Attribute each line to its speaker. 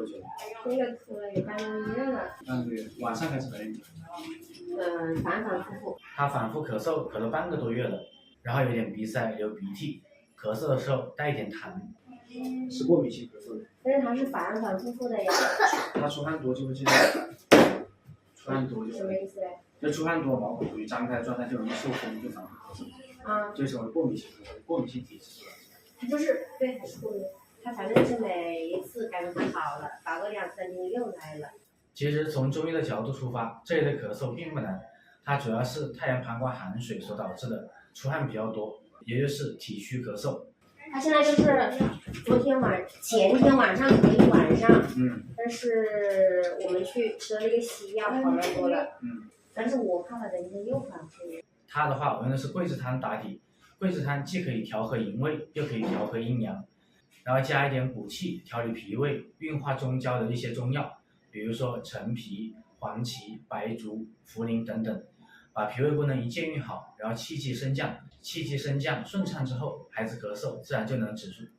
Speaker 1: 多久？
Speaker 2: 这个吃了有半个月了。
Speaker 1: 半个月，晚上开始来。
Speaker 2: 反反复复。
Speaker 3: 他反复咳嗽，咳了半个多月了，然后有点鼻塞、流鼻涕，咳嗽的时候带一点痰。
Speaker 1: 是过敏性咳嗽的。
Speaker 2: 但是他是反反复复的呀。
Speaker 1: 他出汗多就会这样。出汗多就
Speaker 2: 什么意思嘞？
Speaker 1: 就出汗多，毛孔处于张开的状态，就容易受风，就反复咳嗽。就成为过敏性咳嗽，过敏性体质。
Speaker 2: 他就是对，他是过敏，他反正是每一次感觉他好了，打个2、3天又来了。
Speaker 3: 其实从中医的角度出发，这类咳嗽并不难，它主要是太阳膀胱寒水所导致的出汗比较多，也就是体虚咳嗽。
Speaker 2: 他现在就是前天晚上咳一晚上，但是我们去吃了那个西药，好了多了，但是我怕他等一下又反复。
Speaker 3: 他的话，我用的是桂枝汤打底，桂枝汤既可以调和营卫，又可以调和阴阳，然后加一点补气、调理脾胃、运化中焦的一些中药，比如说陈皮、黄芪、白术、茯苓等等，把脾胃功能一键运好，然后气机升降，顺畅之后，孩子咳嗽自然就能止住。